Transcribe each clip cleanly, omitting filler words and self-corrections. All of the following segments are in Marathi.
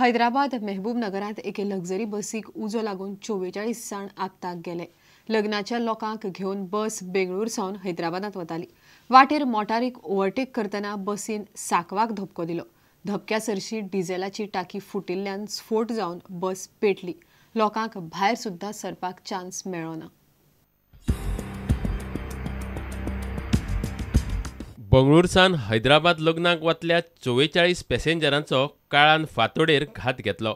हैदराबाद मेहबूब नगरात एके लक्झरी बसीक उजो लागून 44 जाण आपताक गेले। लग्नाच्या लोकांक घेऊन बस बेंगळूर सावन हैदराबादात वताली। वाटेर मोटारीक ओव्हरटेक करतना बसीन साकवाक धपको दिलो। धपक्या सरशी डिझेलाची टाकी फुटिल्ल्यान स्फोट जावन बस पेटली। लोकांक भायर सुद्धा सरपाक चान्स मेळ्ळो ना। बंगळूरसान हैदराबाद लग्नाक वतल्या 44 पॅसेंजरांचो काळान फातोडेर घात घेतलो।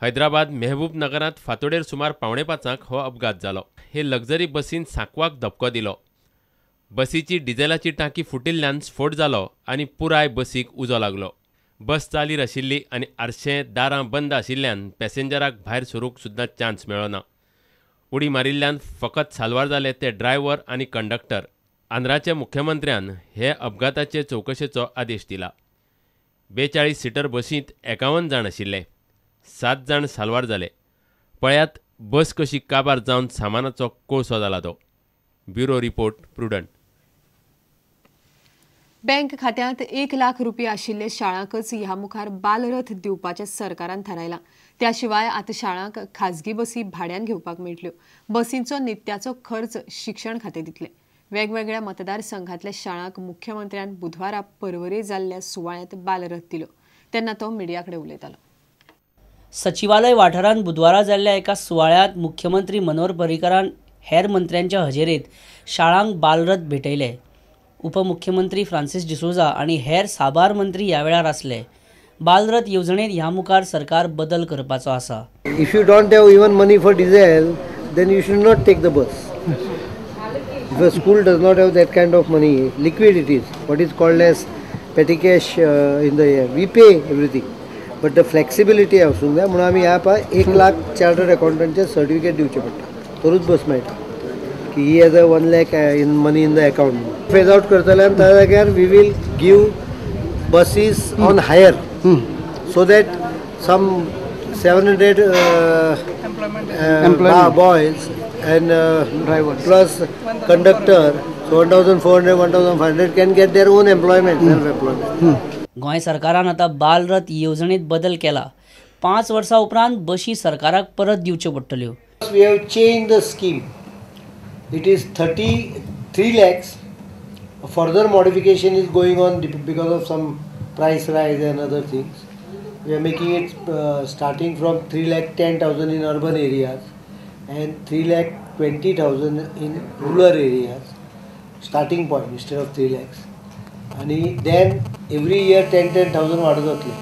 हैदराबाद मेहबूब नगरात फातोडेर सुमार 4:45 हो अपघात जालो। हे लक्झरी बसीन सांकवाक धपको दिलो। बसीची डिझेलाची टाकी फुटिल्ल्यान स्फोट जालो आनी पुराय बसीक उजो लागलो। बस चालीर आशिल्ली आनी आरशे दारां बंद आशिल्ल्यान पॅसेंजराक भायर सरूंक सुद्दां चान्स मेळ्ळो ना। उडी मारिल्ल्यान फकत साल्वार जाले ते ड्रायव्हर आनी कंडक्टर। आंध्राचे मुख्यमंत्र्यान हे अपघाताचे चौकशेचो आदेश दिला। 42 सीटर बसींत 51 जाण आशिल्ले, 7 जाण साल्वार जाले। पळयात बस कशी काबार जावन सामानाचो कोळसो जाला तो। Bureau report prudent. बँक खात्यांत 1 लाख रुपया आशिल्ले शाळांकच ह्या मुखार बालरथ दिवपाचे सरकारान थारायला। त्या शिवाय आता शाळांक खाजगी बसी भाड्यान घेवपाक मेळटल्यो। बसींचो नित्याचो खर्च शिक्षण खाते दितले। वेगवेगळ्या मतदारसंघातल्या शाळांक मुख्यमंत्र्यान बुधवारा परवरे जाल्ल्या सुवाळ्यात बालरथ दिलो। तेन्ना तो मिडियाकडे उलयतालो। सचिवालय वाठारांत बुधवारा जाल्ल्या एका सुवाळ्यात मुख्यमंत्री मनोहर पर्रीकारान हेर मंत्र्यांच्या हजेरेत शाळांक बालरथ भेटयले। उपमुख्यमंत्री फ्रांसिस डिसोजा आणि हेर साबार मंत्री ह्या वेळार आसले। बालरथ येवजणेत ह्या मुखार सरकार बदल करपाचो आसा। If you don't have even money for diesel, then you should not take the bus. If a school does not have that kind of money, liquid it is, what is called as petty cash in the year. We pay everything, but the flexibility aसून जाय म्हणून आमी ह्या पळय 1 लाख चार्टर्ड अकाउंटंटचे सर्टिफिकेट दिवचे पडटा। तरूच बस मेळटा की ही as a 1 lakh in money in the account. Phase out करतल्यान त्या जाग्यार we will give basis on higher so that some 700 boys and drivers plus conductor, so 1400 1500 can get their own employment, self-employment. Goa सरकारान आता बालरथ येवजणेत बदल केला। 5 वर्सां उपरांत बशी सरकाराक परत दिवच्यो पडटल्यो। We have changed the scheme. It is 33 lakhs. A further modification is going on because of some price rise and other things. We are making it starting from 3,10,000 in urban areas and 3,20,000 in rural areas. Starting point instead of 3 lakhs. And then every year 10,000 वाढत जातले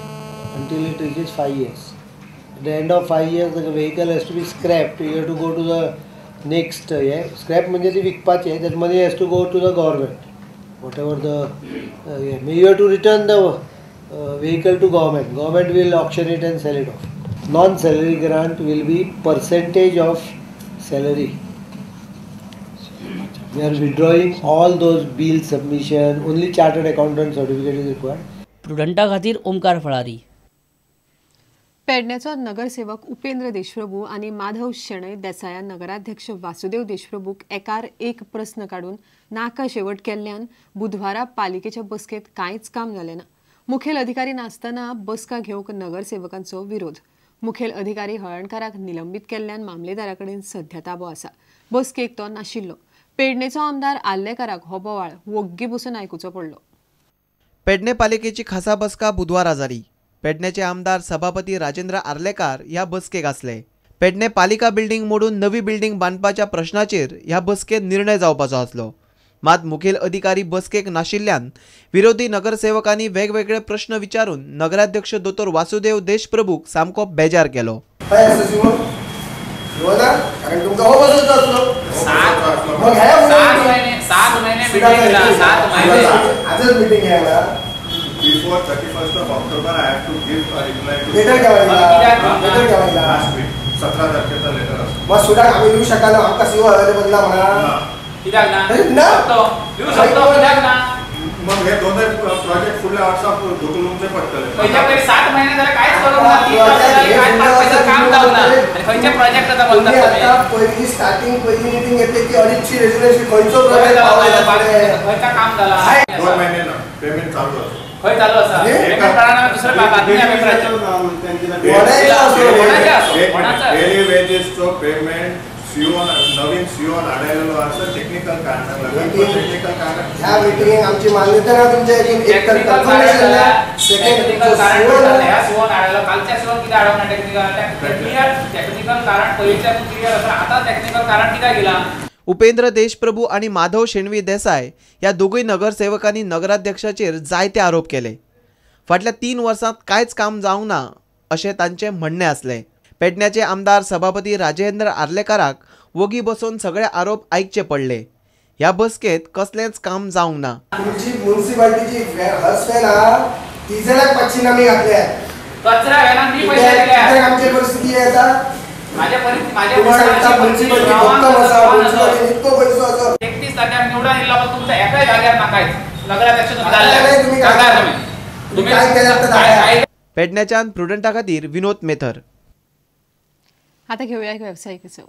until it reaches 5 years. At the end of 5 years, the vehicle has to be scrapped. You have to go to the next. Scrap म्हणजे ती विकपाचे. That money has to go to the government. Whatever the you have to return the vehicle to government. Government will auction it and sell it off. Non-salary grant will be percentage of salary. We are withdrawing all those bill submission. Only chartered accountant certificate is required. प्रुडंटा खातीर ओमकार फळारी। पेडण्याचो नगरसेवक उपेंद्र देशप्रभू आणि माधव शेणै देसायान नगराध्यक्ष वासुदेव देशप्रभूक एकार एक प्रश्न काढून नाका शेवट केल्ल्यान बुधवारा पालिकेच्या बसकेत कांयच काम जालें ना। मुखेल अधिकारी नासतना बसका घेवंक नगरसेवकांचो विरोध। मुखेल अधिकारी हळणकाराक निलंबित केल्ल्यान मामलेदाराकडेन सध्या ताबो आसा। बसकेक तो नाशिल्लो। पेडणेचो आमदार आल्लेकाराक हो बोवाळ वग्गी बसून आयकुचो पडलो। पेडणे पालिकेची खासा बसका बुधवारा जाली। पेडणेचे आमदार सभापती राजेंद्र आर्लेकार ह्या बसकेक आसले। पेडणे पालिका बिल्डिंग मोडून नवी बिल्डिंग बांदपाच्या प्रश्नाचेर ह्या बसकेत निर्णय जावपाचो आसलो। मात मुखेल अधिकारी बसकेक नाशिल्ल्यान विरोधी नगरसेवकांनी वेगवेगळे प्रश्न विचारून नगराध्यक्ष दोतोर वासुदेव देशप्रभूक सामको बेजार केलो। Before 31st of October, I have to give a reply to letter. Last week, 17 तारखेचा लेटर असतो। मग सुद्धा आम्ही लिहू शकाल आमका सीओ अवेलेबल ना म्हणा कित्याक ना लिहू शकतो कित्याक ना मग हे दोन प्रोजेक्ट फुडल्या वर्साक ढकलूंचे पडटले। पहिल्या 7 महिने झाले काहीच करू नका। पैसा काम जाऊ ना आणि खंयचे प्रोजेक्ट आता बोलतात तुम्ही? आता पहिली स्टार्टिंग पहिली मीटिंग येते की ऑडिटची रेझोल्यूशन खंयचो प्रोजेक्ट खंयचा काम झाला? 2 महिने ना पेमेंट चालू आहे। खंय चालू आसा पेमेंट कळना दुसरं बातमी पेपराचेर डेली वेजेसचो पेमेंट नवीन सीओ आडायलो आसा टेक्निकल कारणाक लागून टेक्निकल कारण ह्या मिटिंगेक आमची मान्यता ना तुमच्या एक तर कन्फर्मेशन ना टेक्निकल कारण ह्या सीओ आडायलो कालच्या सीओ किती आडवना टेक्निकल कारण पयलींच्या क्लियर आसा आता टेक्निकल कारण कित्याक गेला. उपेंद्र देशप्रभू आणि माधव शेणवी देसाय या दोघूय नगरसेवकांनी नगराध्यक्षाचेर जायते आरोप केले. फाटल्या 3 वर्सांत कांयच काम जावंक ना अशें तांचें म्हणणें आसलें. पेडण्याचे आमदार सभापती राजेंद्र आर्लेकाराक वगी बसून सगळे आरोप आयकचे पडले. ह्या बसकेत कसलेंच काम जावंक ना. तुमची म्युनिसिपालिटीची हस्पेन आहा ती जणांक पंचनामे घातल्या कचरा व्हॅनाक मी पैसे दिले. आमची परिस्थिती आहे आता माझ्या म्युनिसिपालिटी इतको पैसो आसा 31 तारखेक निवडून येयला पण तुमच्या एकाय जाग्यार नाकाय नगराध्यक्ष तुम्ही जाल्ले तुम्ही काय केल्यात. पेडण्याच्यान प्रुडंटा खातीर विनोद मेथर. आता घेऊया एक व्यावसायिक विसव.